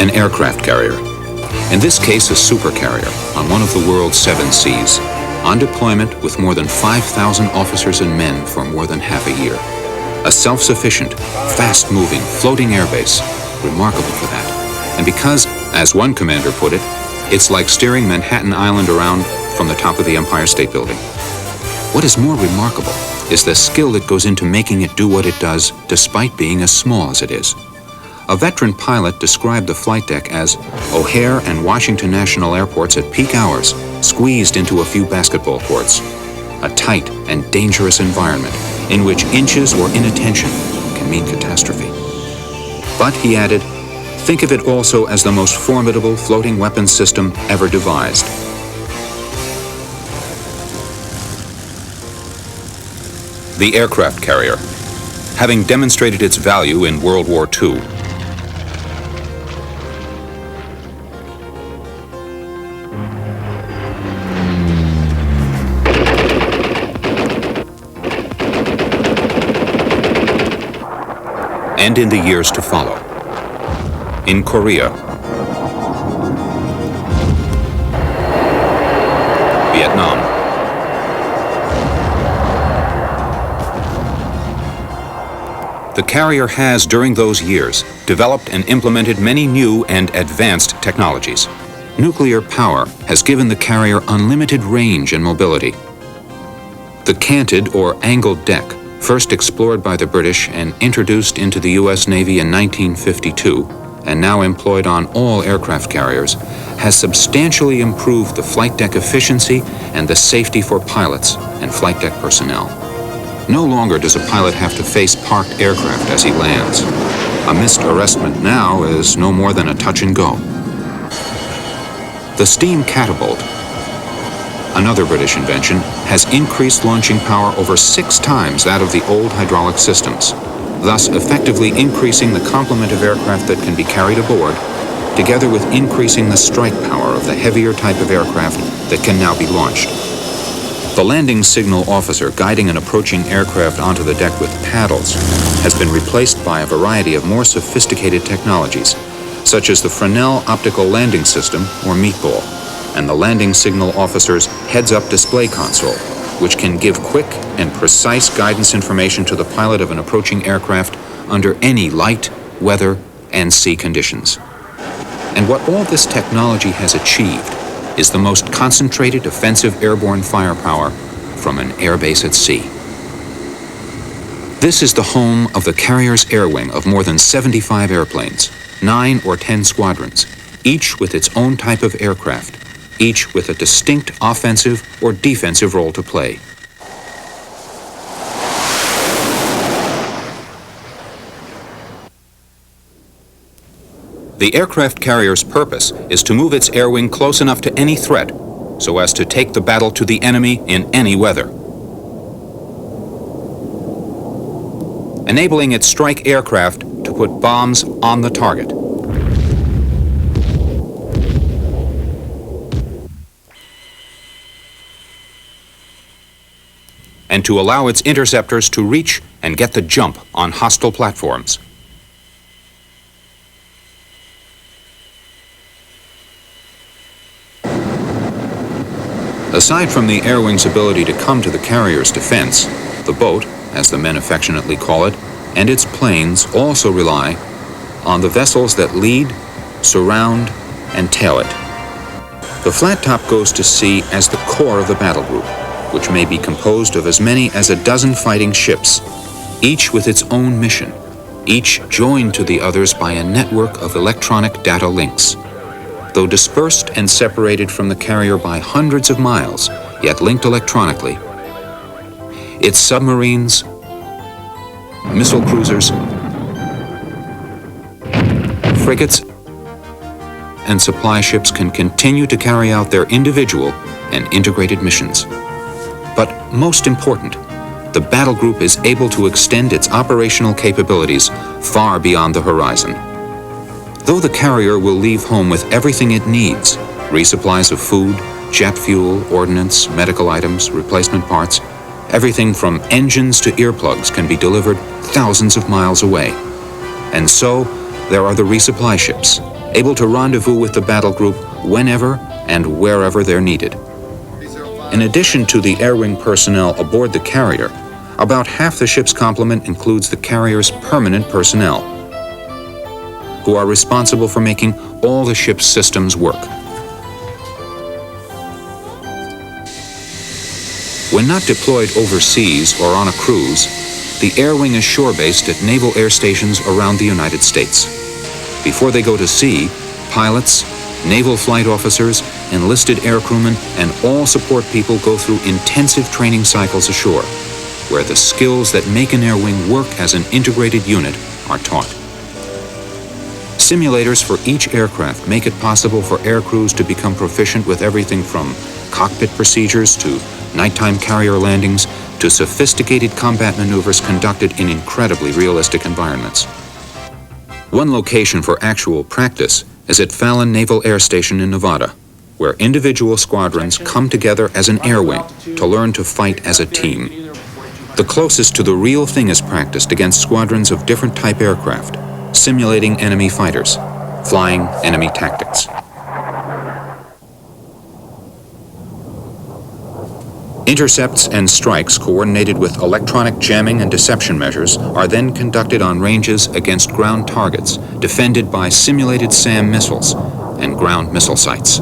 An aircraft carrier. In this case, a supercarrier on one of the world's 7 seas, on deployment with more than 5,000 officers and men for more than half a year. A self-sufficient, fast-moving, floating airbase, remarkable for that. And because, as one commander put it, it's like steering Manhattan Island around from the top of the Empire State Building. What is more remarkable is the skill that goes into making it do what it does, despite being as small as it is. A veteran pilot described the flight deck as O'Hare and Washington National Airports at peak hours, squeezed into a few basketball courts. A tight and dangerous environment in which inches or inattention can mean catastrophe. But, he added, think of it also as the most formidable floating weapons system ever devised. The aircraft carrier, having demonstrated its value in World War II, and in the years to follow. In Korea, Vietnam, the carrier has, during those years, developed and implemented many new and advanced technologies. Nuclear power has given the carrier unlimited range and mobility. The canted or angled deck, first explored by the British and introduced into the U.S. Navy in 1952, and now employed on all aircraft carriers, has substantially improved the flight deck efficiency and the safety for pilots and flight deck personnel. No longer does a pilot have to face parked aircraft as he lands. A missed arrestment now is no more than a touch and go. The steam catapult, another British invention, has increased launching power over 6 times that of the old hydraulic systems, thus effectively increasing the complement of aircraft that can be carried aboard, together with increasing the strike power of the heavier type of aircraft that can now be launched. The landing signal officer guiding an approaching aircraft onto the deck with paddles has been replaced by a variety of more sophisticated technologies, such as the Fresnel optical landing system, or meatball, and the landing signal officer's heads-up display console, which can give quick and precise guidance information to the pilot of an approaching aircraft under any light, weather, and sea conditions. And what all this technology has achieved is the most concentrated offensive airborne firepower from an airbase at sea. This is the home of the carrier's air wing of more than 75 airplanes, 9 or 10 squadrons, each with its own type of aircraft, each with a distinct offensive or defensive role to play. The aircraft carrier's purpose is to move its air wing close enough to any threat so as to take the battle to the enemy in any weather, enabling its strike aircraft to put bombs on the target. And to allow its interceptors to reach and get the jump on hostile platforms. Aside from the air wing's ability to come to the carrier's defense, the boat, as the men affectionately call it, and its planes also rely on the vessels that lead, surround, and tail it. The flat top goes to sea as the core of the battle group, which may be composed of as many as a dozen fighting ships, each with its own mission, each joined to the others by a network of electronic data links. Though dispersed and separated from the carrier by hundreds of miles, yet linked electronically, its submarines, missile cruisers, frigates, and supply ships can continue to carry out their individual and integrated missions. But most important, the battle group is able to extend its operational capabilities far beyond the horizon. Though the carrier will leave home with everything it needs, resupplies of food, jet fuel, ordnance, medical items, replacement parts, everything from engines to earplugs can be delivered thousands of miles away. And so, there are the resupply ships, able to rendezvous with the battle group whenever and wherever they're needed. In addition to the air wing personnel aboard the carrier, about half the ship's complement includes the carrier's permanent personnel, who are responsible for making all the ship's systems work. When not deployed overseas or on a cruise, the air wing is shore-based at naval air stations around the United States. Before they go to sea, pilots, naval flight officers, enlisted aircrewmen, and all support people go through intensive training cycles ashore, where the skills that make an air wing work as an integrated unit are taught. Simulators for each aircraft make it possible for air crews to become proficient with everything from cockpit procedures to nighttime carrier landings to sophisticated combat maneuvers conducted in incredibly realistic environments. One location for actual practice is at Fallon Naval Air Station in Nevada, where individual squadrons come together as an air wing to learn to fight as a team. The closest to the real thing is practiced against squadrons of different type aircraft, simulating enemy fighters, flying enemy tactics. Intercepts and strikes coordinated with electronic jamming and deception measures are then conducted on ranges against ground targets defended by simulated SAM missiles and ground missile sites.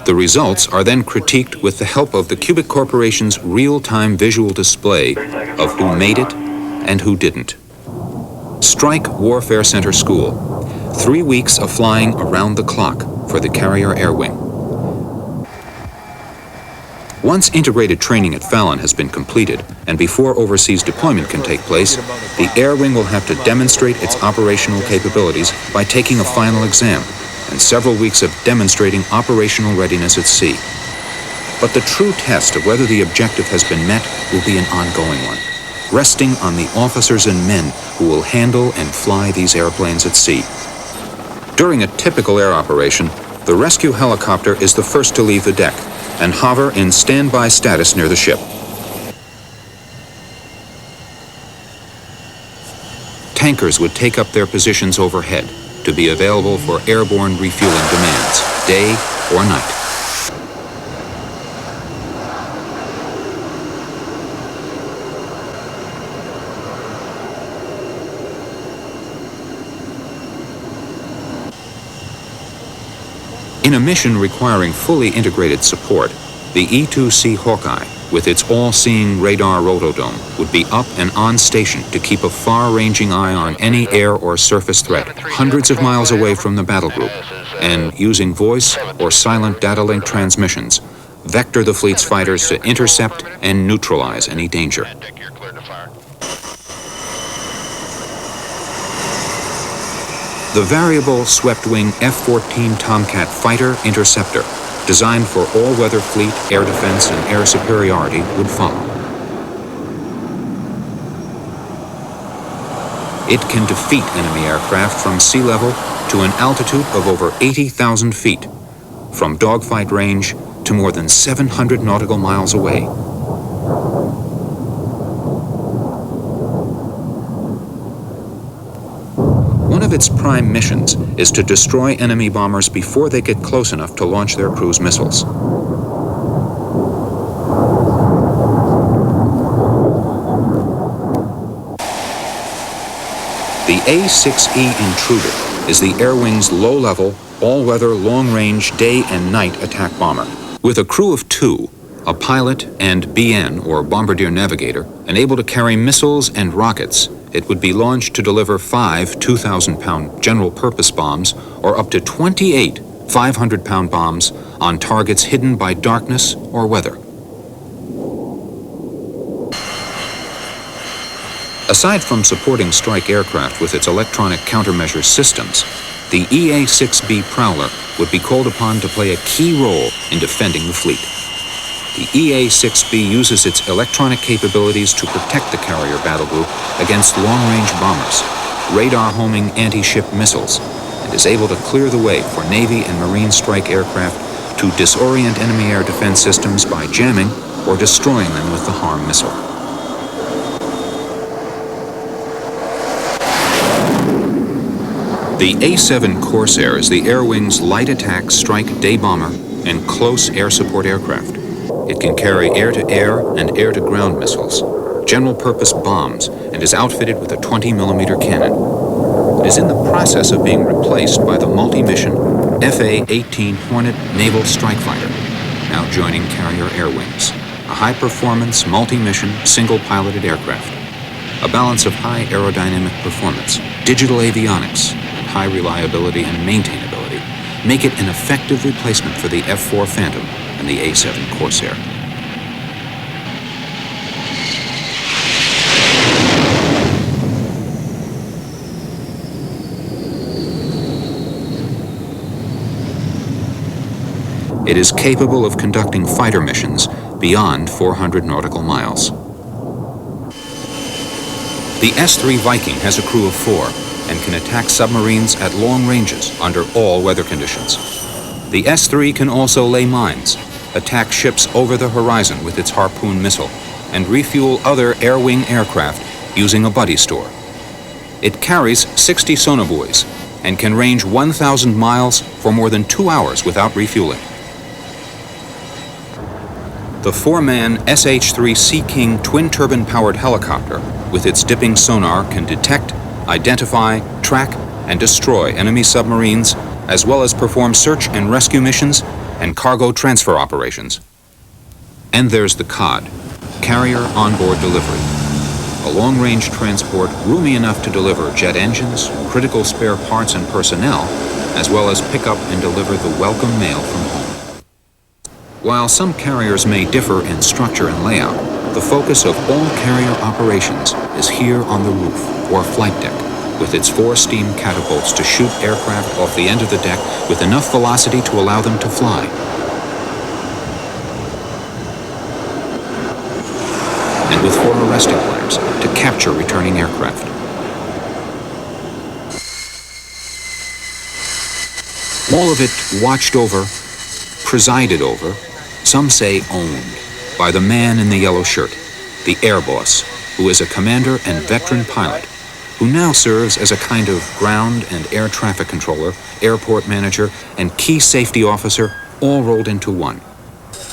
The results are then critiqued with the help of the Cubic Corporation's real-time visual display of who made it and who didn't. Strike Warfare Center School. 3 weeks of flying around the clock for the carrier air wing. Once integrated training at Fallon has been completed, and before overseas deployment can take place, the air wing will have to demonstrate its operational capabilities by taking a final exam and several weeks of demonstrating operational readiness at sea. But the true test of whether the objective has been met will be an ongoing one, resting on the officers and men who will handle and fly these airplanes at sea. During a typical air operation, the rescue helicopter is the first to leave the deck and hover in standby status near the ship. Tankers would take up their positions overhead to be available for airborne refueling demands, day or night. In a mission requiring fully integrated support, the E-2C Hawkeye, with its all-seeing radar rotodome, would be up and on station to keep a far-ranging eye on any air or surface threat hundreds of miles away from the battle group, and using voice or silent data link transmissions, vector the fleet's fighters to intercept and neutralize any danger. The variable swept-wing F-14 Tomcat fighter interceptor, designed for all-weather fleet, air defense, and air superiority, would follow. It can defeat enemy aircraft from sea level to an altitude of over 80,000 feet, from dogfight range to more than 700 nautical miles away. One of its prime missions is to destroy enemy bombers before they get close enough to launch their cruise missiles. The A-6E Intruder is the Air Wing's low-level, all-weather, long-range, day and night attack bomber. With a crew of 2, a pilot and BN, or bombardier navigator, and able to carry missiles and rockets, it would be launched to deliver 5 2,000-pound general-purpose bombs or up to 28 500-pound bombs on targets hidden by darkness or weather. Aside from supporting strike aircraft with its electronic countermeasure systems, the EA-6B Prowler would be called upon to play a key role in defending the fleet. The EA-6B uses its electronic capabilities to protect the carrier battle group against long-range bombers, radar-homing anti-ship missiles, and is able to clear the way for Navy and Marine strike aircraft to disorient enemy air defense systems by jamming or destroying them with the HARM missile. The A-7 Corsair is the Air Wing's light attack strike day bomber and close air support aircraft. It can carry air-to-air and air-to-ground missiles, general-purpose bombs, and is outfitted with a 20mm cannon. It is in the process of being replaced by the multi-mission FA-18 Hornet Naval Strike Fighter, now joining Carrier Air Wings, a high-performance, multi-mission, single-piloted aircraft. A balance of high aerodynamic performance, digital avionics, and high reliability and maintainability make it an effective replacement for the F-4 Phantom and the A-7 Corsair. It is capable of conducting fighter missions beyond 400 nautical miles. The S-3 Viking has a crew of 4 and can attack submarines at long ranges under all weather conditions. The S-3 can also lay mines, attack ships over the horizon with its Harpoon missile, and refuel other air-wing aircraft using a buddy store. It carries 60 sonobuoys and can range 1,000 miles for more than 2 hours without refueling. The 4-man SH-3 Sea King twin-turbine-powered helicopter with its dipping sonar can detect, identify, track, and destroy enemy submarines, as well as perform search and rescue missions and cargo transfer operations. And there's the COD, Carrier Onboard Delivery, a long-range transport roomy enough to deliver jet engines, critical spare parts and personnel, as well as pick up and deliver the welcome mail from home. While some carriers may differ in structure and layout, the focus of all carrier operations is here on the roof, or flight deck, with its 4 steam catapults to shoot aircraft off the end of the deck with enough velocity to allow them to fly. And with 4 arresting flares to capture returning aircraft. All of it watched over, presided over, some say owned, by the man in the yellow shirt, the air boss, who is a commander and veteran pilot, who now serves as a kind of ground and air traffic controller, airport manager, and key safety officer, all rolled into one.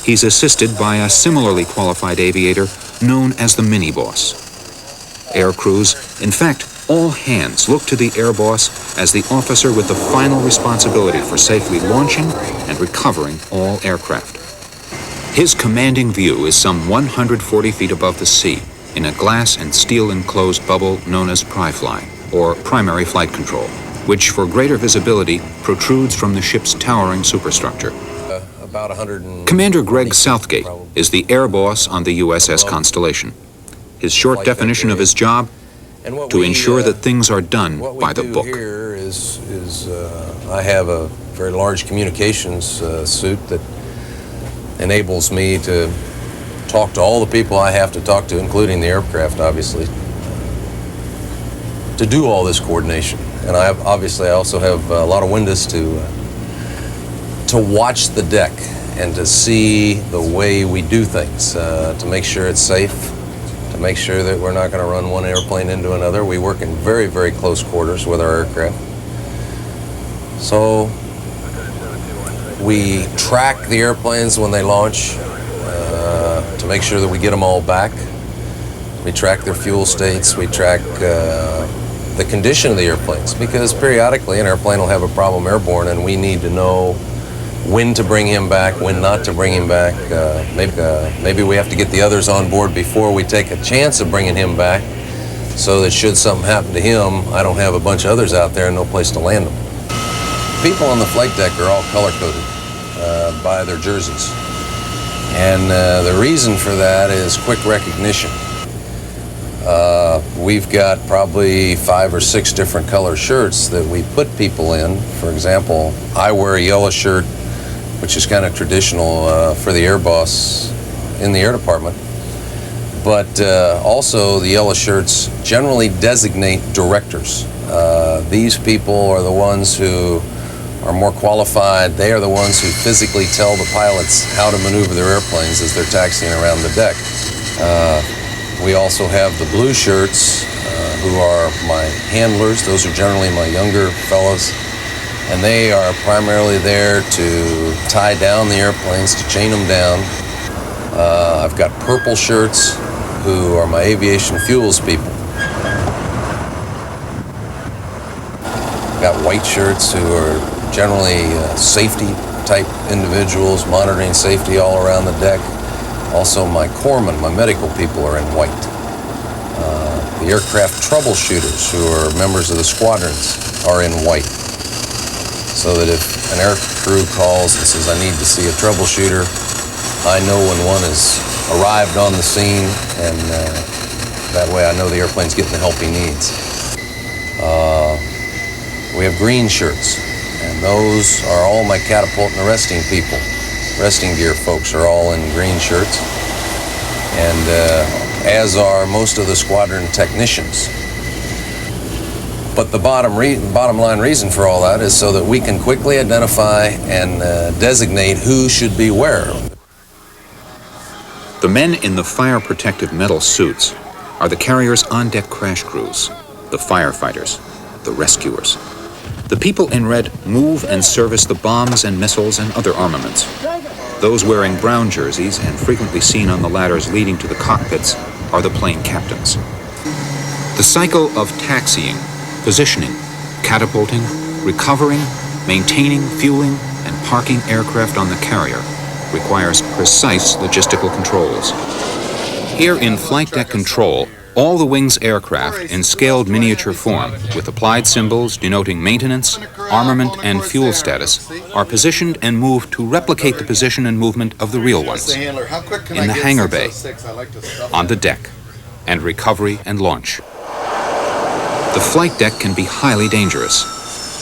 He's assisted by a similarly qualified aviator known as the mini-boss. Air crews, in fact, all hands look to the air boss as the officer with the final responsibility for safely launching and recovering all aircraft. His commanding view is some 140 feet above the sea in a glass and steel enclosed bubble known as pry-fly, or primary flight control, which for greater visibility protrudes from the ship's towering superstructure. About 100. Commander Greg Southgate is the air boss on the USS Constellation. His short definition of his job, to ensure that things are done by the book. What we do here is I have a very large communications suit that enables me to talk to all the people I have to talk to, including the aircraft, obviously, to do all this coordination. And I also have a lot of windows to watch the deck and to see the way we do things, to make sure it's safe, to make sure that we're not going to run one airplane into another. We work in very, very close quarters with our aircraft. So we track the airplanes when they launch to make sure that we get them all back. We track their fuel states. We track the condition of the airplanes, because periodically an airplane will have a problem airborne and we need to know when to bring him back, when not to bring him back. Maybe we have to get the others on board before we take a chance of bringing him back, so that should something happen to him, I don't have a bunch of others out there and no place to land them. People on the flight deck are all color-coded by their jerseys. And the reason for that is quick recognition. We've got probably 5 or 6 different color shirts that we put people in. For example, I wear a yellow shirt, which is kind of traditional for the air boss in the air department. But also the yellow shirts generally designate directors. These people are the ones who are more qualified. They are the ones who physically tell the pilots how to maneuver their airplanes as they're taxiing around the deck. We also have the blue shirts. who are my handlers. Those are generally my younger fellows, and they are primarily there to tie down the airplanes, to chain them down. I've got purple shirts who are my aviation fuels people. I've got white shirts who are generally safety type individuals, monitoring safety all around the deck. Also my corpsmen, my medical people are in white. The aircraft troubleshooters who are members of the squadrons are in white. So that if an air crew calls and says, I need to see a troubleshooter, I know when one has arrived on the scene, and that way I know the airplane's getting the help he needs. We have green shirts, and those are all my catapult and arresting people. Resting gear folks are all in green shirts, and as are most of the squadron technicians. But the bottom line reason for all that is so that we can quickly identify and designate who should be where. The men in the fire protective metal suits are the carrier's on-deck crash crews, the firefighters, the rescuers. The people in red move and service the bombs and missiles and other armaments. Those wearing brown jerseys and frequently seen on the ladders leading to the cockpits are the plane captains. The cycle of taxiing, positioning, catapulting, recovering, maintaining, fueling, and parking aircraft on the carrier requires precise logistical controls. Here in flight deck control, all the wing's aircraft in scaled miniature form, with applied symbols denoting maintenance, armament, and fuel status, are positioned and moved to replicate the position and movement of the real ones, in the hangar bay, on the deck, and recovery and launch. The flight deck can be highly dangerous.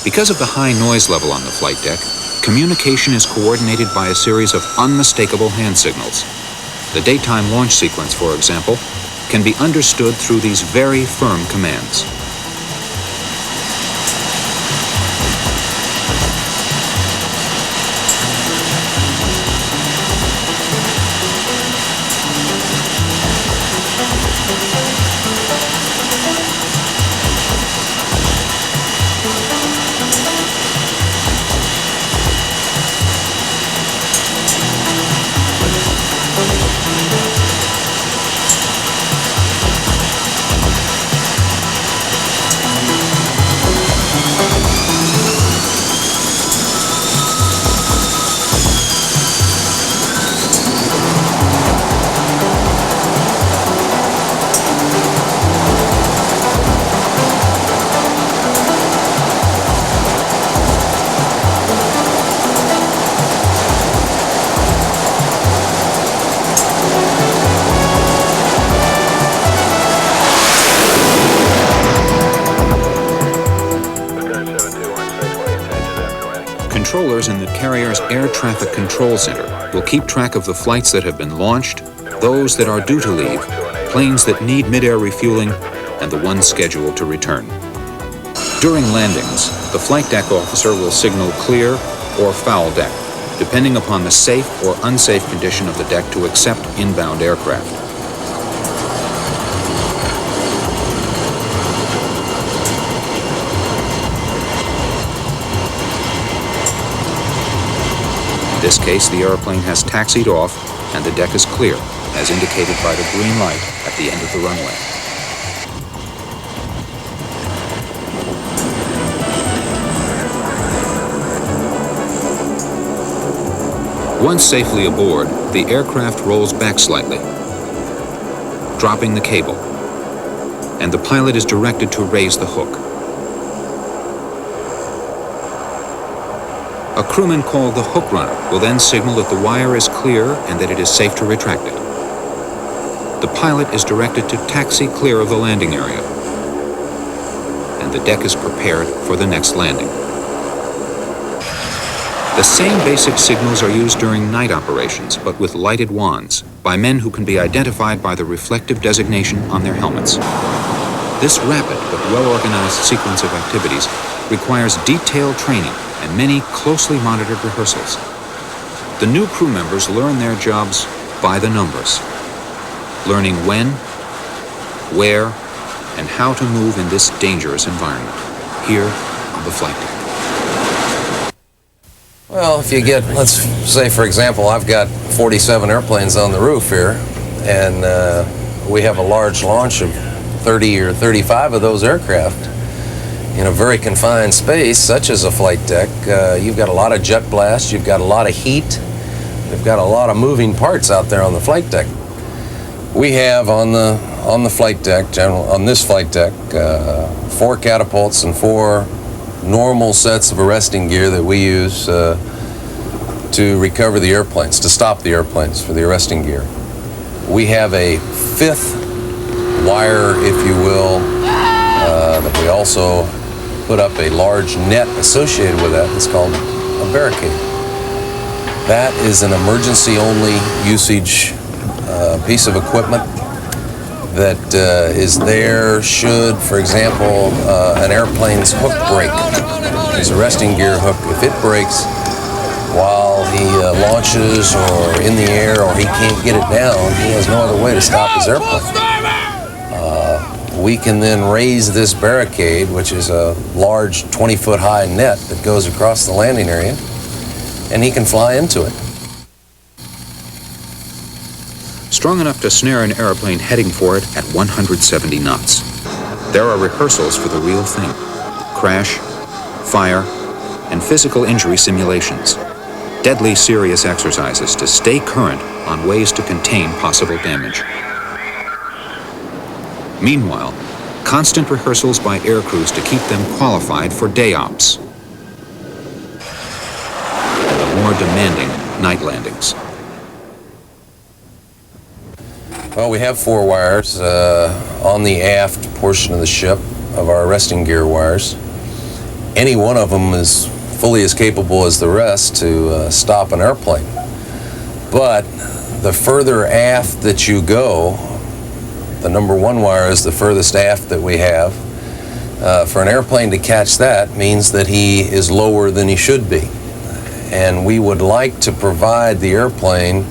Because of the high noise level on the flight deck, communication is coordinated by a series of unmistakable hand signals. The daytime launch sequence, for example, can be understood through these very firm commands. Controllers in the carrier's air traffic control center will keep track of the flights that have been launched, those that are due to leave, planes that need mid-air refueling, and the ones scheduled to return. During landings, the flight deck officer will signal clear or foul deck, depending upon the safe or unsafe condition of the deck to accept inbound aircraft. In this case, the airplane has taxied off and the deck is clear, as indicated by the green light at the end of the runway. Once safely aboard, the aircraft rolls back slightly, dropping the cable, and the pilot is directed to raise the hook. A crewman called the hook runner will then signal that the wire is clear and that it is safe to retract it. The pilot is directed to taxi clear of the landing area, and the deck is prepared for the next landing. The same basic signals are used during night operations, but with lighted wands, by men who can be identified by the reflective designation on their helmets. This rapid but well-organized sequence of activities requires detailed training and many closely monitored rehearsals. The new crew members learn their jobs by the numbers, learning when, where, and how to move in this dangerous environment, here on the flight deck. Well, if you get, let's say for example, I've got 47 airplanes on the roof here, and we have a large launch of 30 or 35 of those aircraft in a very confined space, such as a flight deck. You've got a lot of jet blast, you've got a lot of heat, you've got a lot of moving parts out there on the flight deck. We have on the flight deck, on this flight deck, 4 catapults and 4 normal sets of arresting gear that we use to recover the airplanes, to stop the airplanes for the arresting gear. We have a 5th wire, if you will, that we also put up a large net associated with that. It's called a barricade. That is an emergency-only usage piece of equipment that is there should, for example, an airplane's hook break, his arresting gear hook. If it breaks while he launches or in the air, or he can't get it down, he has no other way to stop his airplane. We can then raise this barricade, which is a large 20-foot high net that goes across the landing area, and he can fly into it. Strong enough to snare an airplane heading for it at 170 knots. There are rehearsals for the real thing: crash, fire, and physical injury simulations. Deadly serious exercises to stay current on ways to contain possible damage. Meanwhile, constant rehearsals by air crews to keep them qualified for day ops and the more demanding night landings. Well, we have 4 wires on the aft portion of the ship, of our arresting gear wires. Any one of them is fully as capable as the rest to stop an airplane. But the further aft that you go, the number 1 wire is the furthest aft that we have. For an airplane to catch that means that he is lower than he should be. And we would like to provide the airplane,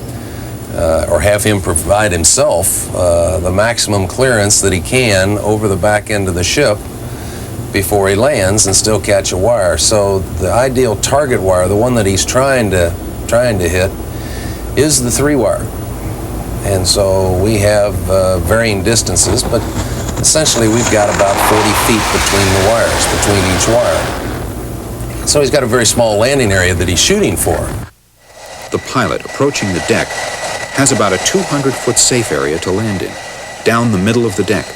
or have him provide himself, the maximum clearance that he can over the back end of the ship before he lands and still catch a wire. So the ideal target wire, the one that he's trying to hit, is the 3 wire. And so we have varying distances, but essentially we've got about 40 feet between the wires, between each wire. So he's got a very small landing area that he's shooting for. The pilot approaching the deck has about a 200-foot safe area to land in, down the middle of the deck.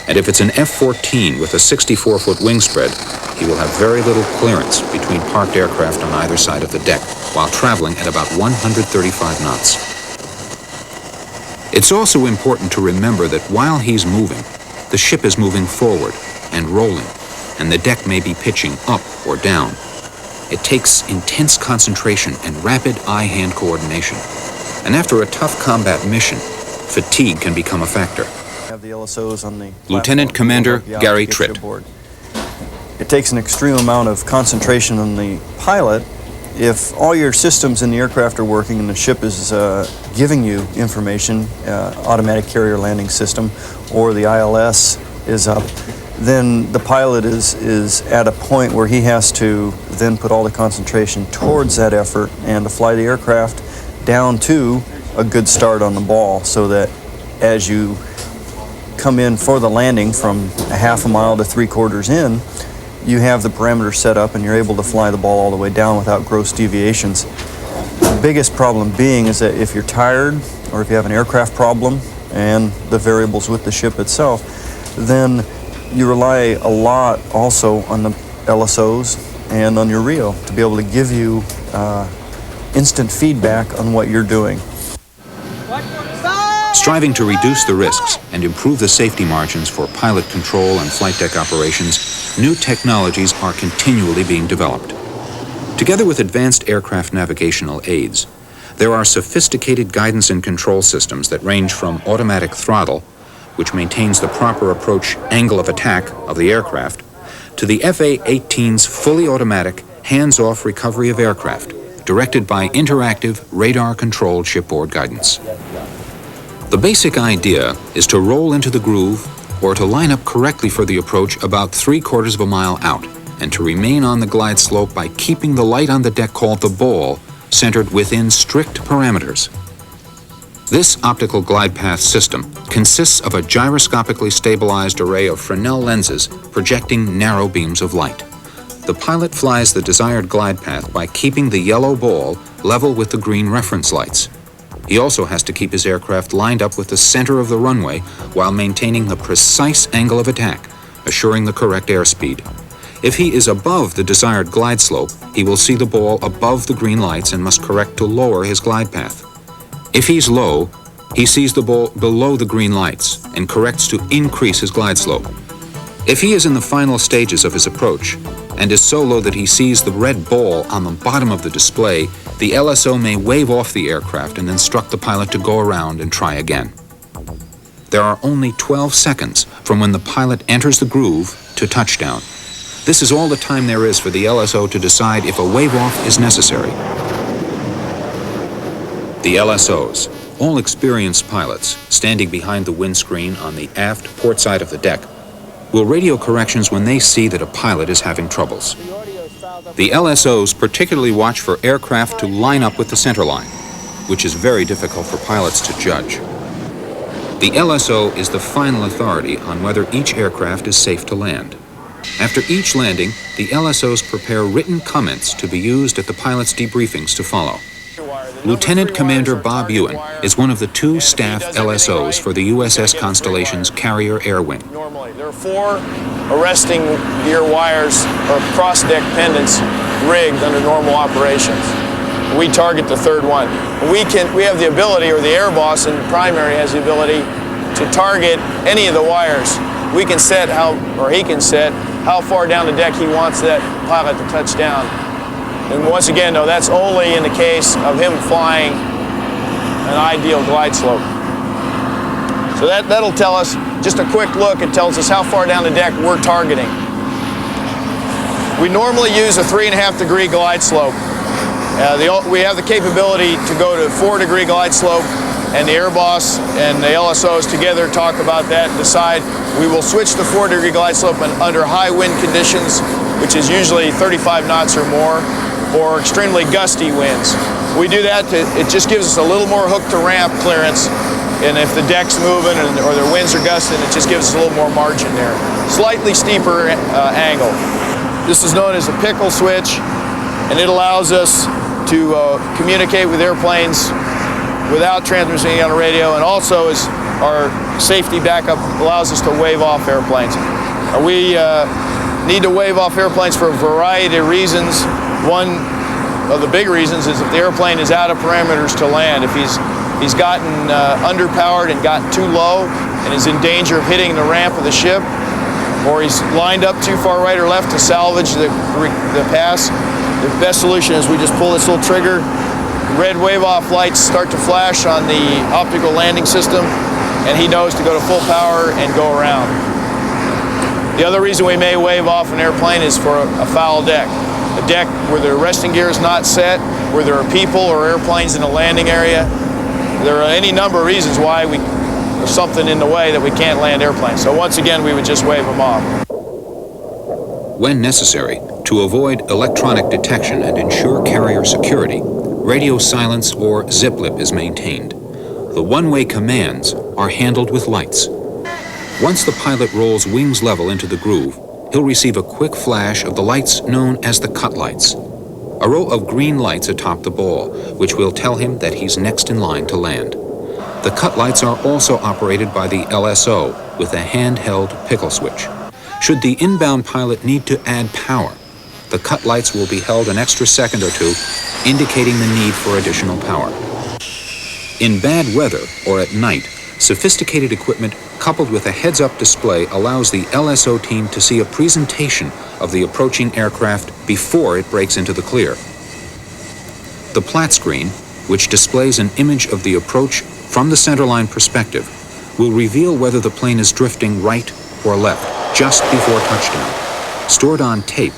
And if it's an F-14 with a 64-foot wingspread, he will have very little clearance between parked aircraft on either side of the deck while traveling at about 135 knots. It's also important to remember that while he's moving, the ship is moving forward and rolling, and the deck may be pitching up or down. It takes intense concentration and rapid eye-hand coordination. And after a tough combat mission, fatigue can become a factor. Have the LSOs on the Lieutenant Commander Gary Tritt. It takes an extreme amount of concentration on the pilot. If all your systems in the aircraft are working and the ship is giving you information, automatic carrier landing system, or the ILS is up, then the pilot is at a point where he has to then put all the concentration towards that effort and to fly the aircraft down to a good start on the ball, so that as you come in for the landing from a half a mile to 3/4 in, you have the parameters set up and you're able to fly the ball all the way down without gross deviations. The biggest problem being is that if you're tired, or if you have an aircraft problem and the variables with the ship itself, then you rely a lot also on the LSOs and on your RIO to be able to give you instant feedback on what you're doing. Striving to reduce the risks and improve the safety margins for pilot control and flight deck operations, new technologies are continually being developed. Together with advanced aircraft navigational aids, there are sophisticated guidance and control systems that range from automatic throttle, which maintains the proper approach angle of attack of the aircraft, to the FA-18's fully automatic, hands-off recovery of aircraft, directed by interactive, radar-controlled shipboard guidance. The basic idea is to roll into the groove, or to line up correctly for the approach about 3/4 of a mile out, and to remain on the glide slope by keeping the light on the deck called the ball centered within strict parameters. This optical glide path system consists of a gyroscopically stabilized array of Fresnel lenses projecting narrow beams of light. The pilot flies the desired glide path by keeping the yellow ball level with the green reference lights. He also has to keep his aircraft lined up with the center of the runway while maintaining the precise angle of attack, assuring the correct airspeed. If he is above the desired glide slope, he will see the ball above the green lights and must correct to lower his glide path. If he's low, he sees the ball below the green lights and corrects to increase his glide slope. If he is in the final stages of his approach and is so low that he sees the red ball on the bottom of the display, the LSO may wave off the aircraft and instruct the pilot to go around and try again. There are only 12 seconds from when the pilot enters the groove to touchdown. This is all the time there is for the LSO to decide if a wave-off is necessary. The LSOs, all experienced pilots, standing behind the windscreen on the aft port side of the deck, will radio corrections when they see that a pilot is having troubles. The LSOs particularly watch for aircraft to line up with the center line, which is very difficult for pilots to judge. The LSO is the final authority on whether each aircraft is safe to land. After each landing, the LSOs prepare written comments to be used at the pilots' debriefings to follow. Lieutenant Commander Bob Ewan is one of the 2 staff LSOs for the USS Constellation's Carrier Air Wing. Normally, there are 4 arresting gear wires or cross-deck pendants rigged under normal operations. We target the 3rd one. We have the ability, or the air boss in primary has the ability to target any of the wires. We can set he can set how far down the deck he wants that pilot to touch down. And once again, though, that's only in the case of him flying an ideal glide slope. So that'll tell us, just a quick look, it tells us how far down the deck we're targeting. We normally use a 3.5-degree glide slope. We have the capability to go to 4-degree glide slope, and the air boss and the LSOs together talk about that and decide we will switch to 4-degree glide slope under high wind conditions, which is usually 35 knots or more, or extremely gusty winds. We do that, it just gives us a little more hook to ramp clearance, and if the deck's moving or the winds are gusting, it just gives us a little more margin there. Slightly steeper angle. This is known as a pickle switch, and it allows us to communicate with airplanes without transmitting on the radio, and also is our safety backup, allows us to wave off airplanes. We need to wave off airplanes for a variety of reasons. One of the big reasons is if the airplane is out of parameters to land. If he's gotten underpowered and gotten too low and is in danger of hitting the ramp of the ship, or he's lined up too far right or left to salvage the pass, the best solution is we just pull this little trigger. Red wave-off lights start to flash on the optical landing system, and he knows to go to full power and go around. The other reason we may wave off an airplane is for a foul deck. A deck where the arresting gear is not set, where there are people or airplanes in the landing area. There are any number of reasons why there's something in the way that we can't land airplanes. So once again, we would just wave them off. When necessary, to avoid electronic detection and ensure carrier security, radio silence or zip lip is maintained. The one-way commands are handled with lights. Once the pilot rolls wings level into the groove, he'll receive a quick flash of the lights known as the cut lights, a row of green lights atop the ball, which will tell him that he's next in line to land. The cut lights are also operated by the LSO with a handheld pickle switch. Should the inbound pilot need to add power, the cut lights will be held an extra second or 2, indicating the need for additional power. In bad weather or at night, sophisticated equipment coupled with a heads-up display allows the LSO team to see a presentation of the approaching aircraft before it breaks into the clear. The plat screen, which displays an image of the approach from the centerline perspective, will reveal whether the plane is drifting right or left just before touchdown. Stored on tape,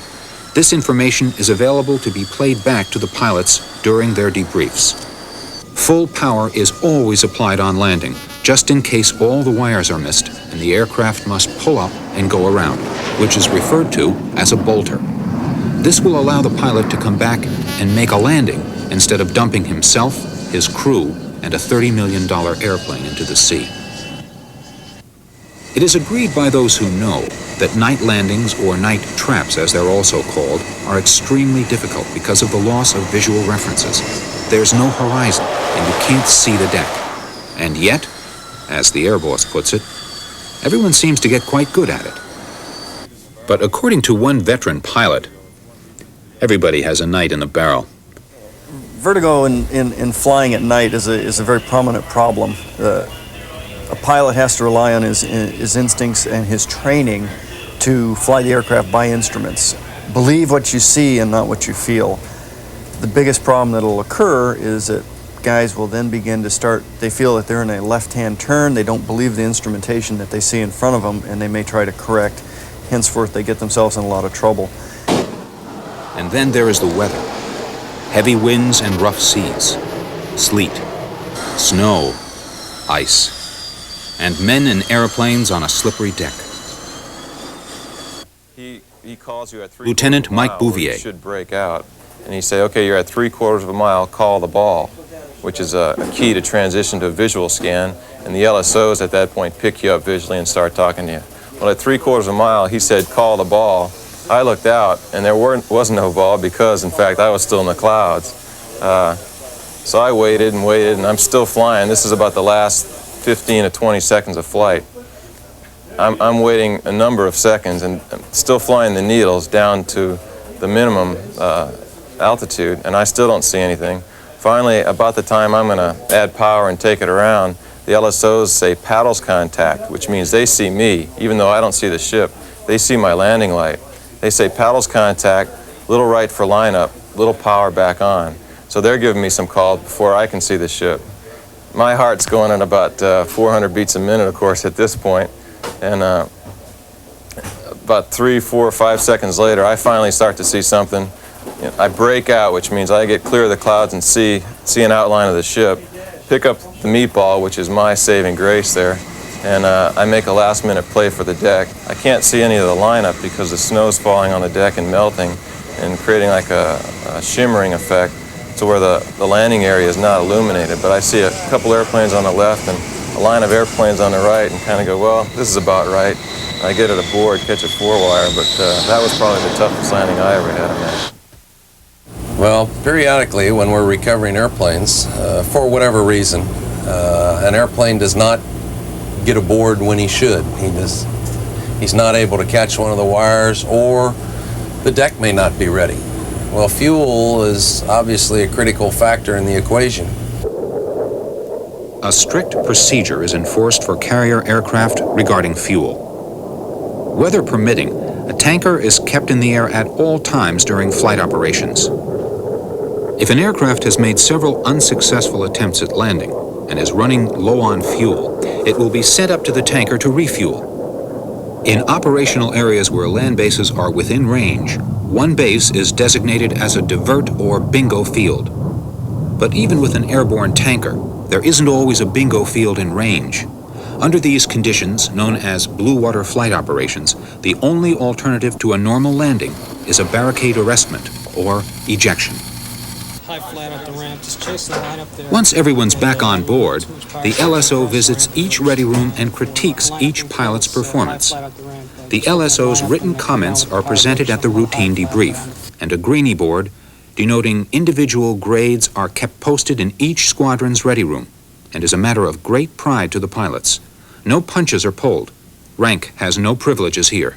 this information is available to be played back to the pilots during their debriefs. Full power is always applied on landing, just in case all the wires are missed and the aircraft must pull up and go around, which is referred to as a bolter. This will allow the pilot to come back and make a landing instead of dumping himself, his crew, and a $30 million airplane into the sea. It is agreed by those who know that night landings, or night traps as they're also called, are extremely difficult because of the loss of visual references. There's no horizon and you can't see the deck. And yet, as the air boss puts it, everyone seems to get quite good at it. But according to one veteran pilot, everybody has a night in the barrel. Vertigo in flying at night is a very prominent problem. A pilot has to rely on his instincts and his training to fly the aircraft by instruments. Believe what you see and not what you feel. The biggest problem that will occur is that guys will then begin to they feel that they're in a left-hand turn, they don't believe the instrumentation that they see in front of them, and they may try to correct. Henceforth, they get themselves in a lot of trouble. And then there is the weather. Heavy winds and rough seas, sleet, snow, ice, and men in airplanes on a slippery deck. He calls you at Lieutenant Mike Bouvier. You should break out, and he say, okay, you're at 3/4 of a mile, call the ball, which is a key to transition to a visual scan, and the LSOs at that point pick you up visually and start talking to you. Well, at 3/4 of a mile, he said, call the ball. I looked out, and there was no ball because, in fact, I was still in the clouds. So I waited, and I'm still flying. This is about the last 15 to 20 seconds of flight. I'm waiting a number of seconds and I'm still flying the needles down to the minimum altitude, and I still don't see anything. Finally, about the time I'm going to add power and take it around, the LSOs say paddles contact, which means they see me, even though I don't see the ship. They see my landing light. They say paddles contact, little right for lineup, little power back on. So they're giving me some call before I can see the ship. My heart's going at about 400 beats a minute, of course, at this point. And about 3, 4, 5 seconds later, I finally start to see something. You know, I break out, which means I get clear of the clouds and see an outline of the ship, pick up the meatball, which is my saving grace there, and I make a last-minute play for the deck. I can't see any of the lineup because the snow's falling on the deck and melting and creating like a shimmering effect to where the landing area is not illuminated. But I see a couple airplanes on the left and a line of airplanes on the right and kind of go, well, this is about right. I get it aboard, catch a 4-wire, but that was probably the toughest landing I ever had, I imagine. Well, periodically when we're recovering airplanes, for whatever reason, an airplane does not get aboard when he should. He's not able to catch one of the wires, or the deck may not be ready. Well, fuel is obviously a critical factor in the equation. A strict procedure is enforced for carrier aircraft regarding fuel. Weather permitting, a tanker is kept in the air at all times during flight operations. If an aircraft has made several unsuccessful attempts at landing and is running low on fuel, it will be sent up to the tanker to refuel. In operational areas where land bases are within range, one base is designated as a divert or bingo field. But even with an airborne tanker, there isn't always a bingo field in range. Under these conditions, known as blue water flight operations, the only alternative to a normal landing is a barricade arrestment or ejection. High flat up the ramp, just chase the line up there. Once everyone's back on board, the LSO visits each ready room and critiques each pilot's performance. The LSO's written comments are presented at the routine debrief, and a greenie board denoting individual grades are kept posted in each squadron's ready room, and is a matter of great pride to the pilots. No punches are pulled. Rank has no privileges here.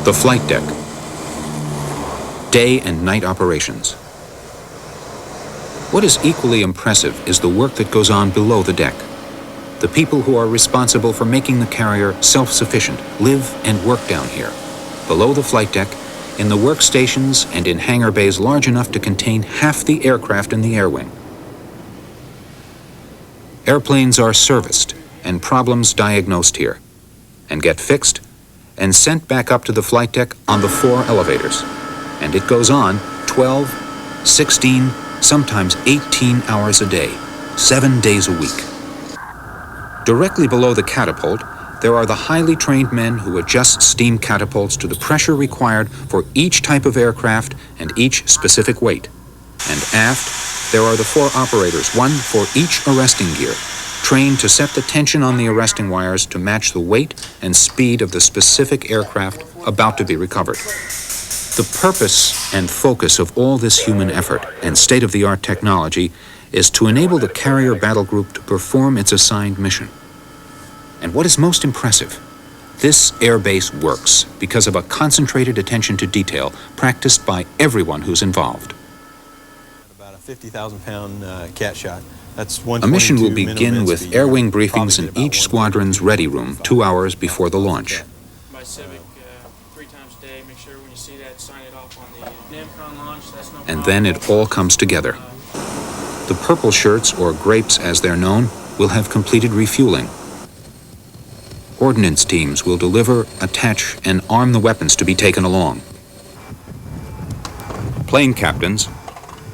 The flight deck. Day and night operations. What is equally impressive is the work that goes on below the deck. The people who are responsible for making the carrier self-sufficient live and work down here, below the flight deck, in the workstations and in hangar bays large enough to contain half the aircraft in the air wing. Airplanes are serviced and problems diagnosed here, and get fixed and sent back up to the flight deck on the 4 elevators. And it goes on 12, 16, sometimes 18 hours a day, 7 days a week. Directly below the catapult, there are the highly trained men who adjust steam catapults to the pressure required for each type of aircraft and each specific weight. And aft, there are the 4 operators, one for each arresting gear, trained to set the tension on the arresting wires to match the weight and speed of the specific aircraft about to be recovered. The purpose and focus of all this human effort and state-of-the-art technology is to enable the carrier battle group to perform its assigned mission. And what is most impressive, this airbase works because of a concentrated attention to detail practiced by everyone who's involved. About a 50,000-pound cat shot. That's A mission will begin with air wing briefings in each squadron's ready room 2 hours before the launch. By Civic 3 times a day. Make sure when you see that, sign it off on the NAMCON launch. That's no problem. And then it all comes together. The purple shirts, or grapes as they're known, will have completed refueling. Ordnance teams will deliver, attach, and arm the weapons to be taken along. Plane captains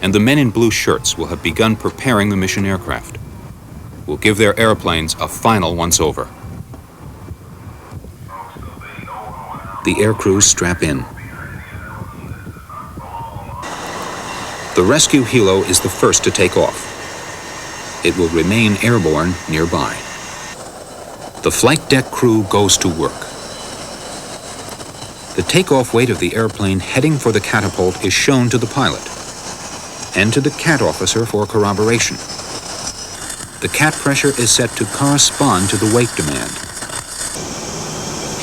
and the men in blue shirts will have begun preparing the mission aircraft. Will give their airplanes a final once-over. The air crews strap in. The rescue helo is the first to take off. It will remain airborne nearby. The flight deck crew goes to work. The takeoff weight of the airplane heading for the catapult is shown to the pilot and to the CAT officer for corroboration. The CAT pressure is set to correspond to the weight demand.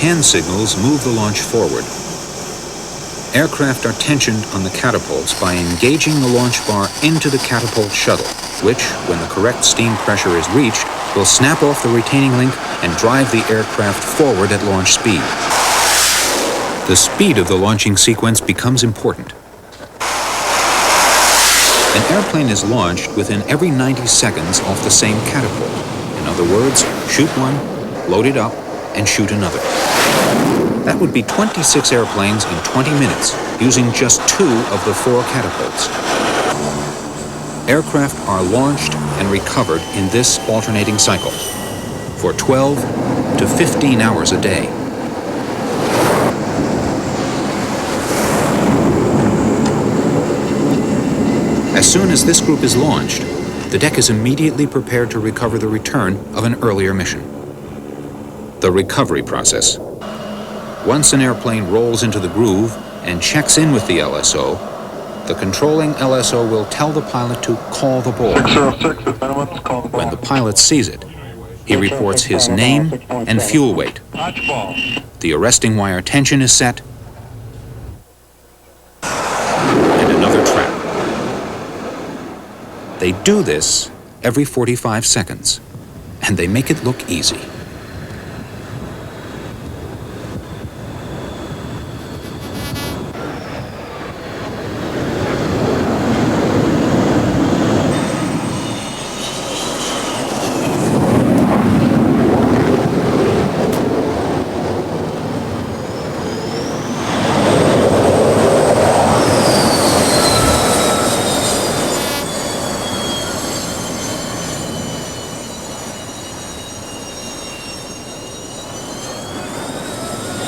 Hand signals move the launch forward. Aircraft are tensioned on the catapults by engaging the launch bar into the catapult shuttle, which, when the correct steam pressure is reached, will snap off the retaining link and drive the aircraft forward at launch speed. The speed of the launching sequence becomes important. An airplane is launched within every 90 seconds off the same catapult. In other words, shoot one, load it up, and shoot another. That would be 26 airplanes in 20 minutes, using just 2 of the 4 catapults. Aircraft are launched and recovered in this alternating cycle for 12 to 15 hours a day. As soon as this group is launched, the deck is immediately prepared to recover the return of an earlier mission. The recovery process. Once an airplane rolls into the groove and checks in with the LSO, the controlling LSO will tell the pilot to call the ball. 606, if anyone's called the ball. When the pilot sees it, he reports his name and fuel weight. Watch ball. The arresting wire tension is set, and another trap. They do this every 45 seconds, and they make it look easy.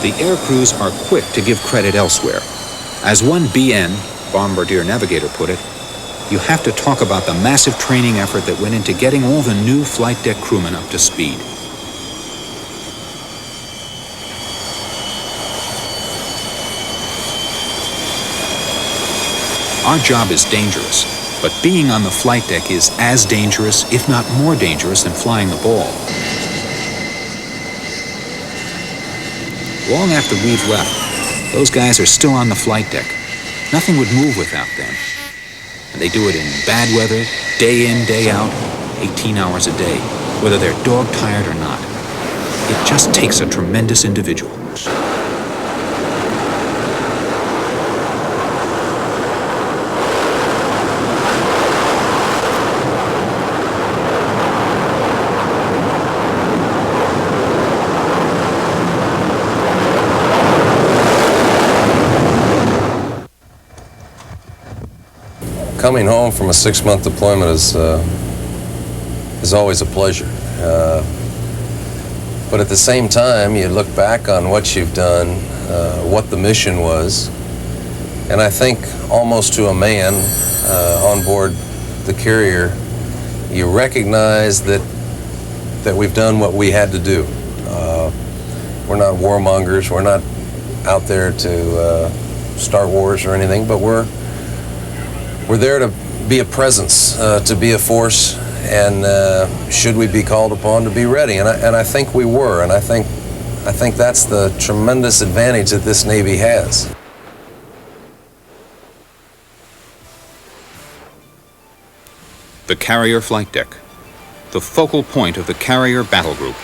The air crews are quick to give credit elsewhere. As one BN, Bombardier Navigator, put it, you have to talk about the massive training effort that went into getting all the new flight deck crewmen up to speed. Our job is dangerous, but being on the flight deck is as dangerous, if not more dangerous, than flying the ball. Long after we've left, those guys are still on the flight deck. Nothing would move without them. And they do it in bad weather, day in, day out, 18 hours a day, whether they're dog-tired or not. It just takes a tremendous individual. Coming home from a 6-month deployment is always a pleasure. But at the same time, you look back on what you've done, what the mission was, and I think almost to a man on board the carrier, you recognize that we've done what we had to do. We're not warmongers. We're not out there to start wars or anything, but we're there to be a presence, to be a force, and should we be called upon, to be ready. And I think we were, and I think that's the tremendous advantage that this Navy has. The carrier flight deck, the focal point of the carrier battle group.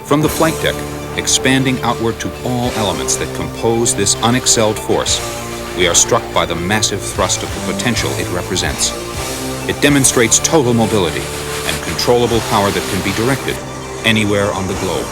From the flight deck, expanding outward to all elements that compose this unexcelled force, we are struck by the massive thrust of the potential it represents. It demonstrates total mobility and controllable power that can be directed anywhere on the globe.